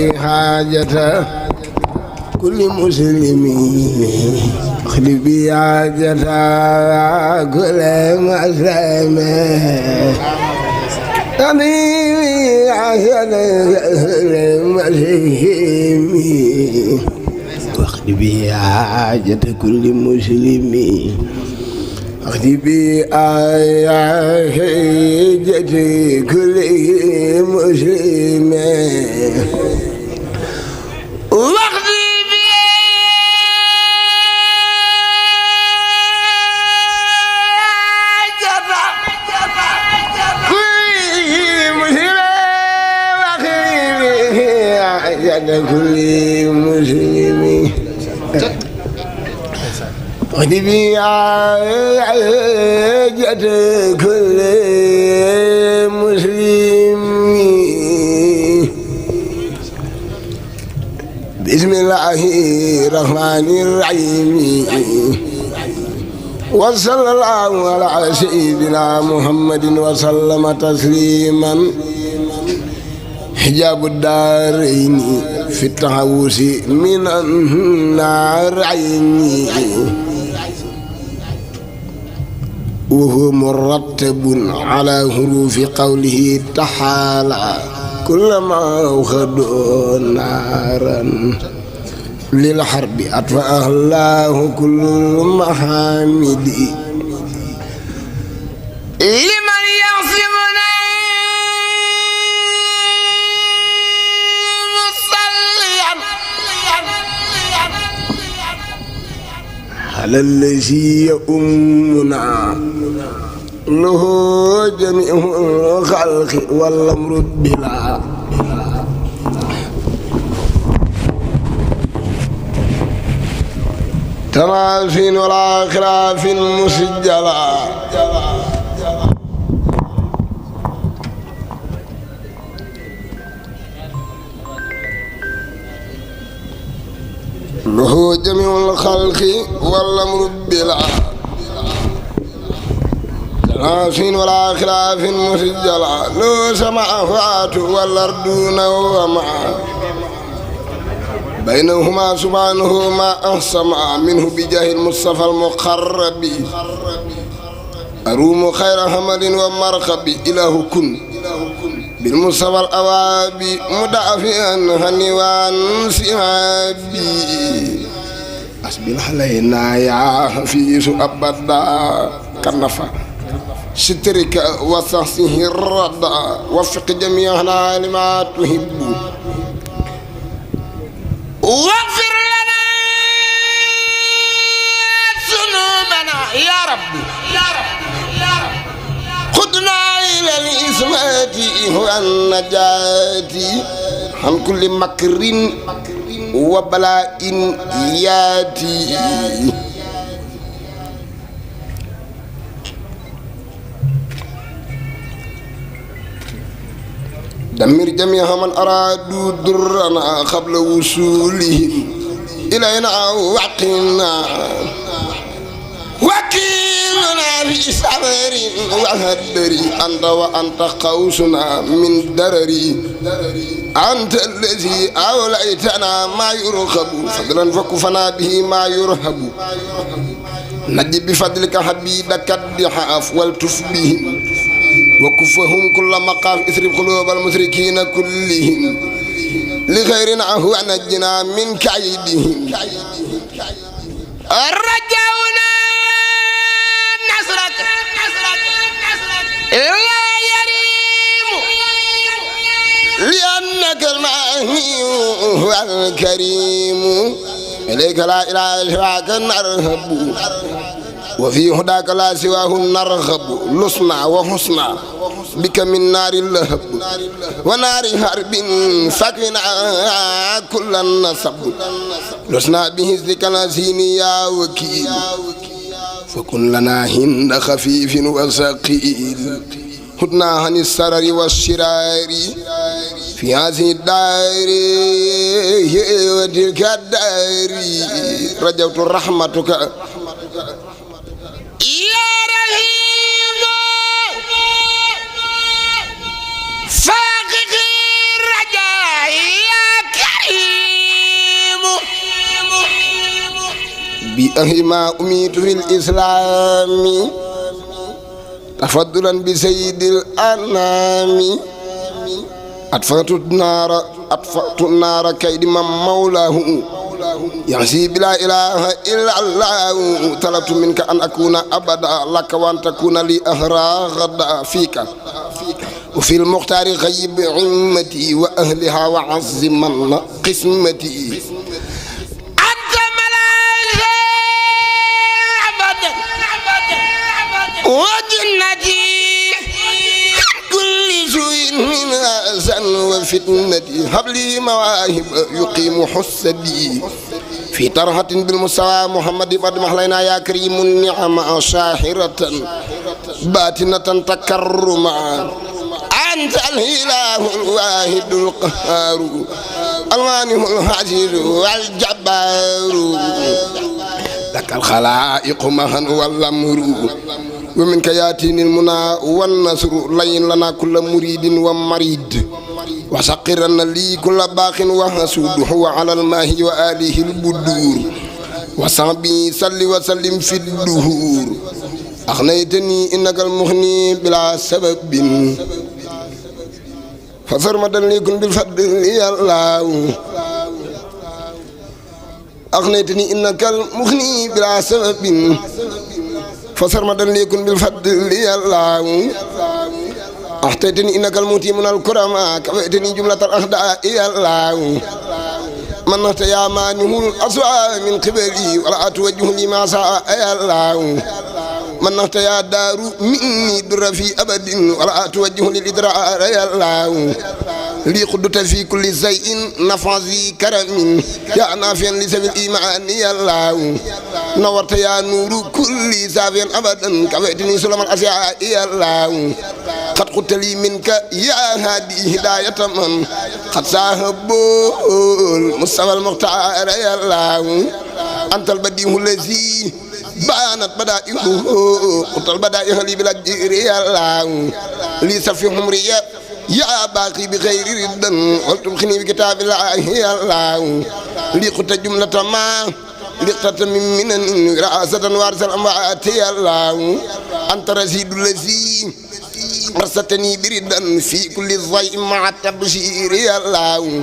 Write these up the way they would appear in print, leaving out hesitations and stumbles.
حاجة كل مسلم اخلي بي حاجة كل مسلم أمي حاجة كل مسلم واخلي بي حاجة كل مسلم اخلي بي حاجة كل مسلم كل مسلم خدمي حاجة كل مسلم بسم الله الرحمن الرحيم وصلى الله على سيدنا محمد وسلم تسليما حجاب الدارين في التعوذ من النار عيني وهو مرتب على حروف قوله تعالى كلما أوخدوا نارا للحرب أطفأها الله كل المحامد لمن يعصمنا على الذي يؤمنا له جميع الخلق والأمر بلا تنافين ولا خلاف مسجلا له جميع الخلق والأمر بلا تنافين ولا خلاف مسجلا له سماوات والأرض وما بينهما سبحانه ما أحسم منه بجاه المصطفى المقرب أروم خير حمل ومرخب إله كن بالمصطفى الأوابي مدافعا هنيوان سيابي أسبل علينا يا حفيظ أبدا كنفا سترك وصحصه الردى وفق جميعنا لما تحب واغفر لنا ذنوبنا يا رب خذنا إلى الإسمات والنجاة عن كل مكر وبلاء ياتي دمر جميع من أرادوا ضرنا قبل وصولهم إلينا وقنا وكيلنا في صبر وهدري أنت وأنت قوسنا من درري أنت الذي أوليتنا ما يرهب فضلا فكفنا به ما يرهب نجي بفضلك حبيبك الضحاف والتف بهم وكفهم كل مقاف اثرب قلوب المشركين كلهم لغيرنا هو نجنا من كيدهم رجعنا نصرك لا يريم لأنك المعني هو الكريم إليك لا إله إلا أنت نرهب وفي هداك لا سواه نرغب لصنا وحسنا بك من نار اللهب ونار حرب فكنا كل النصب لصنا بهزك نسين يا وكيل فكن لنا هند خفيف وثقيل هدنا عن السرر والشرار في هذه الدار وتلك الدار رجوت رحمتك يا رحيم فاقق الرجاء يا بأهما أميت في الإسلام تفضلا بسيد الأنام أطفأت النار كيد من مولاه يعصي بلا إله إلا الله طلبت منك أن أكون أبدا لك وأن تكون لي أهرا غدا فيك وفي المختار غيب عمتي وأهلها وعظمن قسمتي أنت ملاذي أبدا وجنتي كل سوء من أذى وفتنتي هب لي مواهب يقيم حسدي في طرحة بالمستوى محمد قد محلينا يا كريم النعم شاحرة باتنة تكرما أنت الإله الواحد القهار المانع العزيز والجبار لك الخلائق مهن والأمر ومنك ياتيني المنى والنصر لين لنا كل مريد ومريد وسقرن لي كل باق وحسود هو على الماء وآله البدور وصحبي صل وسلم في الدهور أغنيتني إنك المغني بلا سبب فسرمدا ليكن بالفضل يا الله أغنيتني إنك المغني بلا سبب فسرمدا ليكن بالفضل يا الله أحتيتني إنك الموتي من الكرماء كفيتني جملة الأخداء يا الله من يا مانه الأسوأ من قبلي ولا أتوجه لي ما ساء يا الله من يا دار مني در في أبد ولا أتوجه للإدرار يا الله لي قدت في كل شيء نفذي كرم يا نافع لسبيل الإيمان يا الله نورت يا نور كل سافيا أبدا كفيتني سلم الأسياء يا الله قد قلت لي منك يا هادي هداية من قد صاحبوا المصطفى المختار يا الله أنت البديع الذي بانت بدائعه قلت البدائع لي بالأجر يا الله لي سفي حمري يا باقي بغير ردا ولتبخني بكتاب الله يا الله لي قلت جملة ما لقطة من رأسة وارث الأموات يا الله أنت رشيد الذي رستني بردا في كل ضيء مع التبشير يا الله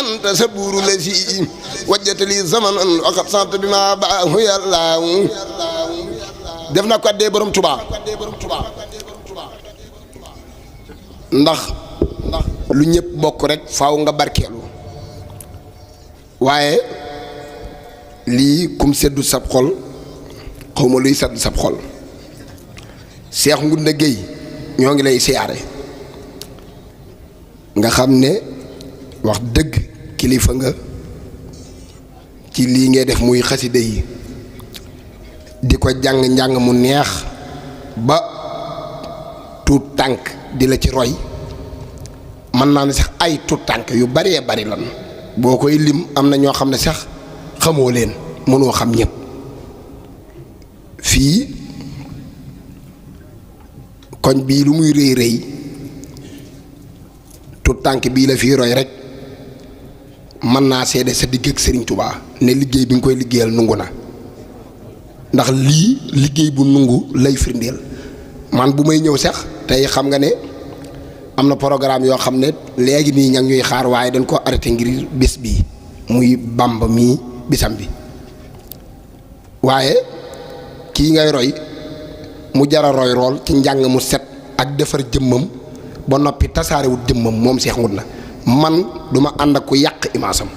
أنت سبور الذي وجدت لي زمنا وقد صابت بما باه يا الله دفنا ko adé borom Touba ndax lu ñëpp bokk rek faaw nga barkeelu waaye lii kum seddu sab xol xawma luy seddu sab xol Cheikh Ngounda Gueye ñoo ngi lay siyaare nga xam ne wax dëgg kilifa nga ci lii ngay def muy xasida yi di ko jàng mu neex ba tuut tànk di la ci roy mën naa ne sax ay tuut tànk yu baree bari lan boo koy lim am na ñoo xam ne sax xamoo leen mënoo xam ñëpp fii koñ bii lu muy rëy rëy tuut tànk bii la fii roy rek mën naa seede sa digg ak Serigne Touba ne liggéey bi nga koy liggéeyal nungu na ndax lii liggéey bu nungu lay firndeel man bu may ñëw sax tey xam nga ne am na programme yoo xam ne léegi nii ña ngi ñuy xaar waaye dañ ko arrêté ngir bés bii muy Bamba mii bisam bi waaye kii ngay roy mu jara roy rool ci njàng mu set ak defar jëmmam ba noppi tasaarewut jëmmam moom Cheikh Ngounda man duma ànd ak ku yàq imaasam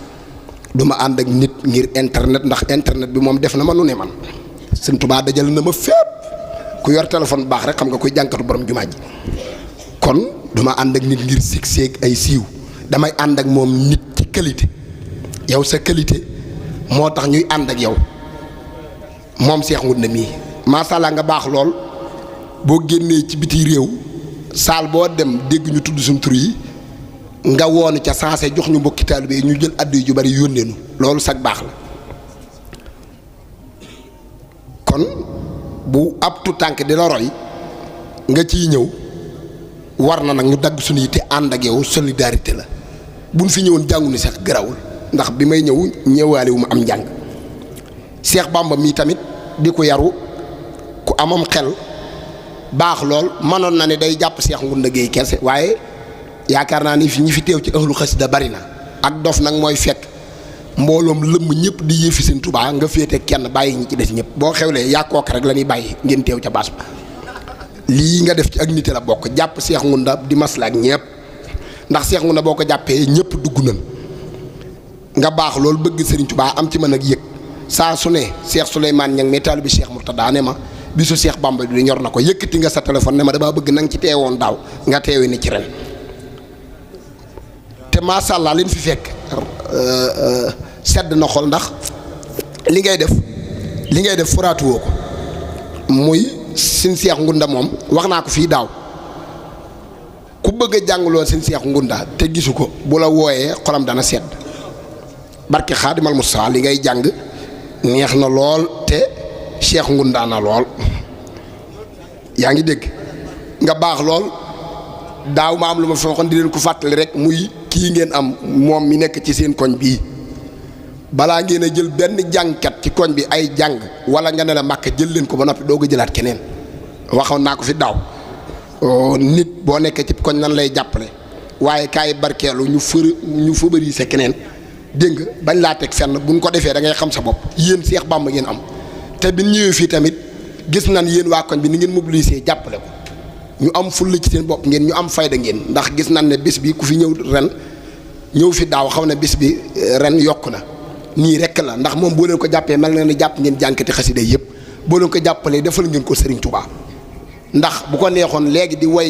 duma ànd ak nit ngir internet ndax internet bi moom def na ma nu ne man Sëñ Tuubaa dajal na ma fépp ku yor téléphone baax rek xam nga koy jànkatu borom jumaa ji kon duma ànd ak nit ngir sig ay siiw damay ànd ak moom nit ci qualité yow sa qualité moo tax ñuy ànd ak yow moom Cheikh Ngounda mii macha allah nga baax lool boo génnee ci biti réew saal boo dem dégg ñu tudd suñ tur yi nga woon ca saase jox ñu mbokki taalibe yi ñu jël addu ju bari yónneenu loolu sag baax la kon bu ab tu tànk di la roy nga ciy ñëw war na nag ñu dagg suñu te ànd ak yow solidarité la buñ fi ñëwoon jàngu ni sax garawul ndax bi may ñëw ñëwaale wu ma am njàng Cheikh Bamba mii tamit di ko yaru ku amam xel baax lool mënoon na ne day jàpp Cheikh Ngounda Gueye kese waaye yaakaar naa ni fi ñi fi teew ci ëhlu xasida bari na ak dof nag mooy fekk mbooloom lëmm ñëpp di yëfi Sëñ Tuubaa nga féete kenn bàyyi ñi ci des ñëpp boo xewlee yaa kooka rek la ñuy bàyyi ngeen teew ca baas ba lii nga def ci ak nite la bokk jàpp Cheikh Ngounda di masla ak ñëpp ndax Cheikh Ngounda boo ko jàppee ñëpp dugg nañ nga baax loolu bëgg Sëriñ Tuubaa am ci mën ak yëg saa su ne Cheikh Souleymane Niang mais taalibe Cheikh Mourtada ne ma bisu Cheikh Bamba di ñor na ko yëkkati nga sa téléphone ne ma damaa bëgg na nga ci teewoon daaw nga teewe ni ci ren te macha allah liñ fi fekk sedd na xol ndax li ngay def furaatuwoo ko muy Sëñ Cheikh Ngounda moom wax naa ko fii daaw ku bëgg a jàngaloo Sëñ Cheikh Ngounda te gisu ko bu la wooyee xolam dana sedd barke Xaadimal Mustafa li ngay jàng neex na lool te Cheikh Ngounda na lool yaa ngi dégg nga baax lool daaw ma am lu ma fi waxoon di leen ko fàttali rek muy kii ngeen am moom mi nekk ci seen koñ bii balaa ngeen a jël benn jàngkat ci koñ bi ay jàng wala nga ne la màkk jël leen ko ba noppi doog a jëlaat keneen waxoon naa ko fi daaw nit boo nekkee ci koñ nan lay jàppale waaye kaay barkeelu ñu fëbëri sa keneen dégg nga bañ laa teg fenn buñ ko defee da ngay xam sa bopp yéen Cheikh Bamba ngeen am te bi ñëwee fii tamit gis nan yéen waa koñ bi ni ngeen mobiliser jàppale ko ñu am fulla ci seen bopp ngeen ñu am fayda ngeen ndax gis nan ne bis bi ku fi ñëw ren ñëw fi daaw xaw ne bis bi ren yokku na nii rek la ndax moom boo leen ko jàppee mel na ne jàpp ngeen jànkati xasida yëpp boo leen ko jàppalee defal ngeen ko Serigne Touba ndax bu ko neexoon léegi di woy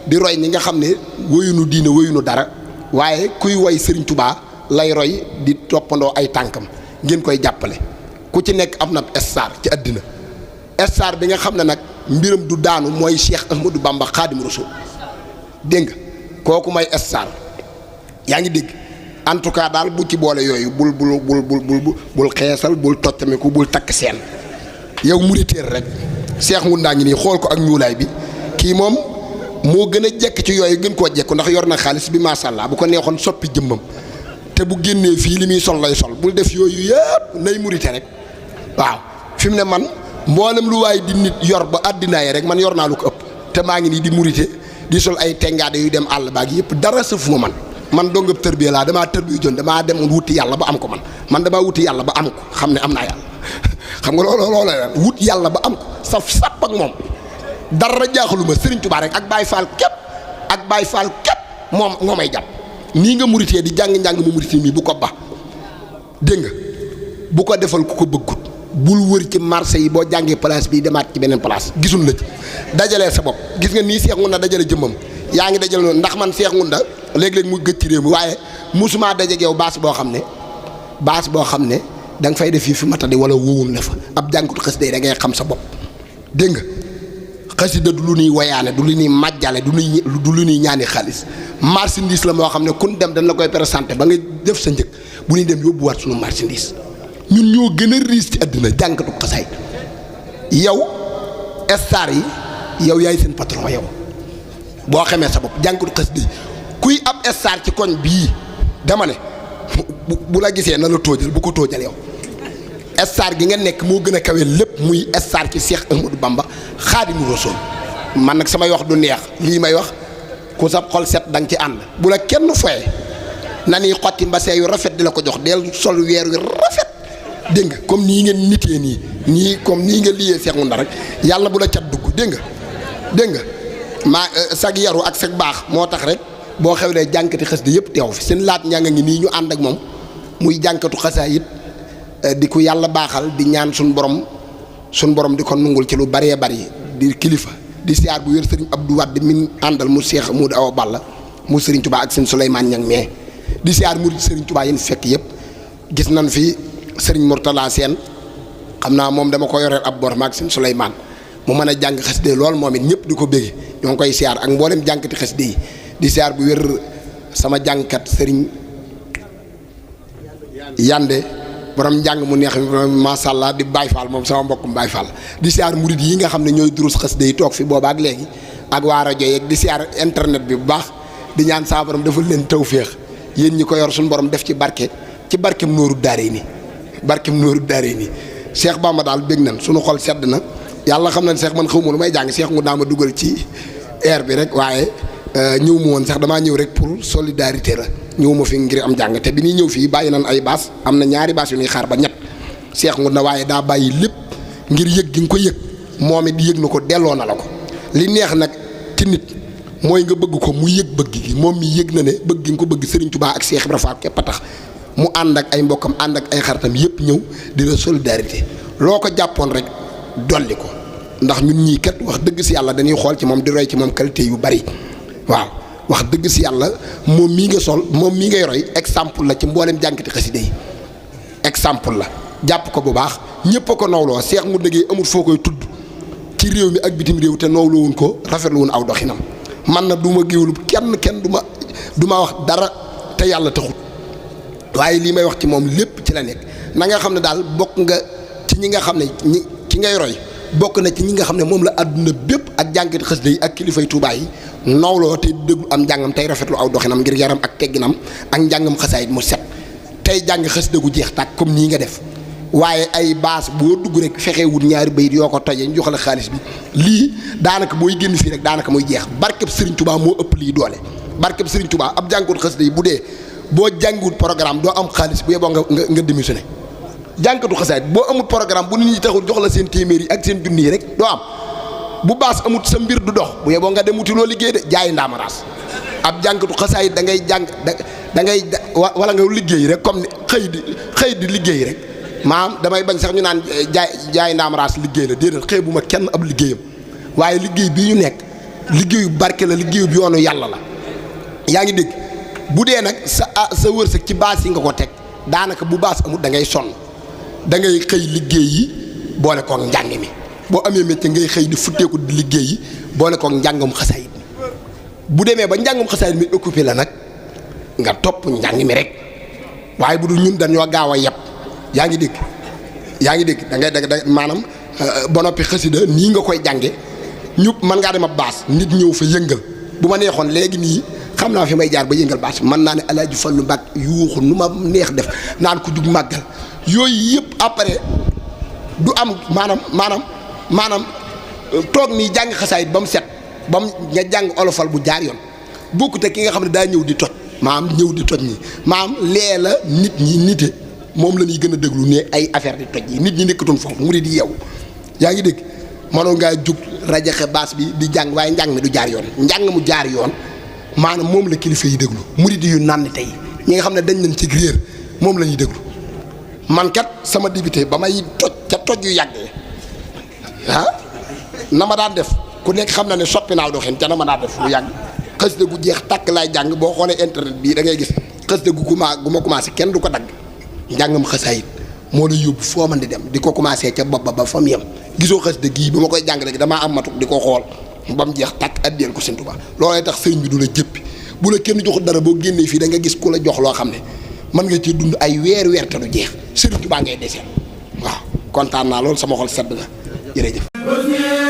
di roy ñi nga xam ne woyunu diine woyunu dara waaye kuy woy Serigne Touba lay roy di toppandoo ay tànkam ngeen koy jàppale ku ci nekk am na star ci àddina star bi nga xam ne nag mbiram du daanu mooy Cheikh Ahmadou Bamba Xaadim Rasul dégg nga kooku may star yaa ngi dégg en tout cas daal bu ci boole yooyu bul xeesal bul toccamiku bul takk seen yow muriteer rek Cheikh Ngounda ngi nii xool ko ak ñuulaay bi kii moom moo gën a jekk ci yooyu gën koo jekku ndax yor na xaalis bi macha allah bu ko neexoon soppi jëmmam te bu génnee fii li muy sol lay sol bul def yooyu yëpp nay murite rek waaw fi mu ne man mboolem lu waaye di nit yor ba àddinaay rek man yor naa lu ko ëpp te maa ngi nii di murite di sol ay tengaade yu dem àll baag yëpp dara sëfuma man doo nga tërbiye laa damaa tërbiye jon damaa demoon wuti yàlla ba am ko man damaa wuti yàlla ba am ko xam ne am naa yàlla xam nga loolu la wut yàlla ba am ko saf sàpp ak moom dara jaaxaluma Serigne Touba rek ak Baye Fall képp moom moo may jàpp nii nga muritee di jàng-njàng mu muritee mii bu ko ba dégg nga bu ko defal ku ko bëggut bul wër ci marché yi boo jàngee place bii demaat ci beneen place gisul la ci dajalee sa bopp gis nga nii Cheikh Ngounda dajale jëmmam yaa ngi dajale noonu ndax man Cheikh Ngounda léeg-léeg mu gëj ci réew mi waaye musuma dajeeg yow baas boo xam ne da nga fay def fii fi matadi wala wóowum ne fa ab jàngatu xasida da ngay xam sa bopp dégg nga xasida du lu ñuy woyaane du lu ñuy màjjale du lu ñuy ñaani xaalis marchandise la moo xam ne kun dem dañ la koy présenté ba nga def sa njëg bu ñuy dem yóbbuwaat sunu marchandise ñun ñoo gën a riis ci àddina jàngatu xasaay yow star yi yow yaay seen patron yow boo xamee sa bopp jàngatu xasida yi kuy ab star ci koñ bii dama ne bu la gisee na la tóojal bu ko tóojal yow star gi nga nekk moo gën a kawe lépp muy star ci Cheikh Ahmadou Bamba Xaadimu Rasuul man nag samay wax du neex lii may wax ku sa xol set da nga ci ànd bu la kenn foye na ni xotti mbasee yu rafet di la ko jox del sol weer yu rafet dégg nga comme nii ngeen nitee nii comme nii nga liyee Cheikh Ngounda rek yàlla bu la cat dugg dégg nga maa sag yaru ak sag baax moo tax rek boo xewlee jànkati xasida yëpp teew fi seen laat ñaa nga ngi nii ñu ànd ak moom muy jànkatu xasaayid di ko yàlla baaxal di ñaan suñ borom di ko nungul ci lu bëree bëri di kilifa di siyaar bu wér sëriñ Abdou Wade min àndal mu Cheikh Modou Awa Balla mu sëriñ Touba ak seen Souleymane Niang mais di siyaar murid sëriñ Touba yéen fekk yëpp gis nañ fi sëriñ Mourtala Sène xam naa moom dama ko yoreel ab bor maag seen Souleymane mu mën a jàng xasida lool moom it ñëpp di ko bégge ñoo ngi koy siyaar ak mboolem jànkati xasida yi di siyaar bu wér sama jàngkat sëriñ Yande borom njàng mu neex macha allah di Baye Fall moom sama mbokkum Baye Fall di siyaar murid yi nga xam ne ñooy durus xasida yi toog fi booba ak léegi ak waa rajo yeeg di siyaar internet bi bu baax di ñaan saa borom defal leen tawféex yéen ñi ko yor suñu borom def ci barkeem nooru daaree nii Cheikh Bamba daal bég nañ suñu xol sedd na yàlla xam na Cheikh man xaw ma lu may jàng Cheikh mu daa ma dugal ci air bi rek waaye ñëw ma woon sax damaa ñëw rek pour solidarité la ñëw ma fi ngir am jàng te bi ñuy ñëw fii bàyyi nañ ay baas am na ñaari baas yu ñuy xaar ba ñett Cheikh mu na waaye daa bàyyi lépp ngir yëg gi nga ko yëg moom it yëg na ko delloo na la ko li neex nag ci nit mooy nga bëgg ko mu yëg bëgg gi moom mi yëg na ne bëgg gi nga ko bëgg Serigne Touba ak Cheikh Ibra Fall képp a tax mu ànd ak ay mbokkam ànd ak ay xaritam yëpp ñëw di la solidarité loo ko jàppoon rek dolli ko ndax ñun ñii kat wax dëgg si yàlla dañuy xool ci moom di roy ci moom qualité yu bari waaw wax dëgg si yàlla moom mii nga sol moom mii ngay roy exemple la ci mboolem jànkati xasida yi exemple la jàpp ko bu baax ñëpp a ko nawloo Cheikh mu dëggee amul foo koy tudd ci réew mi ak bitim réew te nawloo wuñ ko rafetlu wuñ aw doxinam man na du ma géwlu kenn du ma wax dara te yàlla taxut waaye lii may wax ci moom lépp ci la nekk na nga xam ne daal bokk nga ci ñi nga xam ne ki ngay roy bokk na ci ñi nga xam ne moom la àdduna bépp ak jànkati xasida yi ak kilifay Tuubaa yi nawloo te déglu am njàngam tey rafetlu aw doxinam ngir yaram ak tegginam ak njàngam xasaayit mu set tey jàng xasida gu jeex tàkk comme nii nga def waaye ay baas boo dugg rek fexe wut ñaari bayit yoo ko tojee ñu jox la xaalis bi lii daanaka booy génn fii rek daanaka muy jeex barkeb Serigne Touba moo ëpp lii doole barkeb Serigne Touba ab jànkuwut xasida yi bu dee boo jàngiwut programme doo am xaalis bu yeboo nga démissionné jànkatu xasaayit boo amul programme bu nit ñi taxul jox la seen téeméer yi ak seen junni yi rek doo am bu baas amut sa mbir du dox bu yeboo nga dem wuti loo liggéey de jaay ndaamaraas ab jànkatu xasaayit da ngay jàng da ngay wala nga liggéey rek comme xëy di liggéey rek maam damay bañ sax ñu naan jaay ndaamaraas liggéey la déedéet xëy bu ma kenn ab liggéeyam waaye liggéey bii ñu nekk liggéeyu barke la liggéeyu bi yoonu yàlla la yaa ngi dégg bu dee nag sa wërsëg ci baas yi nga ko teg daanaka bu baas amul da ngay sonn da ngay xëy liggéey yi boole koog njàng mi boo amee métier ngay xëy di futteeku di liggéey yi boole koog njàngum xasaayit mi bu demee ba njàngum xasaayit mi occupé la nag nga topp njàng mi rek waaye bu dul ñun dañoo gaaw a yeb yaa ngi dégg da ngay da maanaam ba noppi xasida nii nga koy jànge ñëpp mën ngaa dem ab baas nit ñëw fa yëngal bu ma neexoon léegi nii xam naa fi may jaar ba yëngal baas mën naa ne Alaaji Fallu Mbàkke yuuxu nu ma neex def naan ko jug màggal yooyu yëpp après du am maanaam toog nii jàng xasaayit ba mu set ba mu nga jàng olofal bu jaar yoon bokkute ki nga xam ne daa ñëw di toj nii maanaam lee la nit ñi nite moom la ñuy gën a déglu ne ay affaire di toj yi nit ñi nekkatoon foofu mu di yeewu yaa ngi dégg mënoo ngaa jug rajaxe baas bi di jàng waaye njàng mi du jaar yoon njàng mu jaar yoon maanaam moom la kilifa yi déglu murid yu naan tey ñi nga xam ne dañ nañ ci réer moom la ñuy déglu man kat sama débuté ba may toj ca toj yu yàggee na ma daan def ku nekk xam na ne soppi naaw doxin ca na ma daan def lu yàgg xasida gu jeex tàkk laay jàng boo xoolee internet bii da ngay gis xasida gu ma commencé kenn du ko dagg njàngam xasaayit moo la yóbbu foo mën di dem di ko commencé ca bopp ba fa mu yem gisoo xasida gii ba ma koy jàng rek damaa am matuk di ko xool ba mu jeex tàkk addiyal ko Sëñ Tuubaa loolay tax sëñ bi du la jëppi bu la kenn jox dara boo génnee fii da nga gis ku la jox loo xam ne mën nga ci dund ay weer te du jeex Sëñ Tuubaa ngay desee waaw kontaan naa loolu sama xol sedd na jërëjëf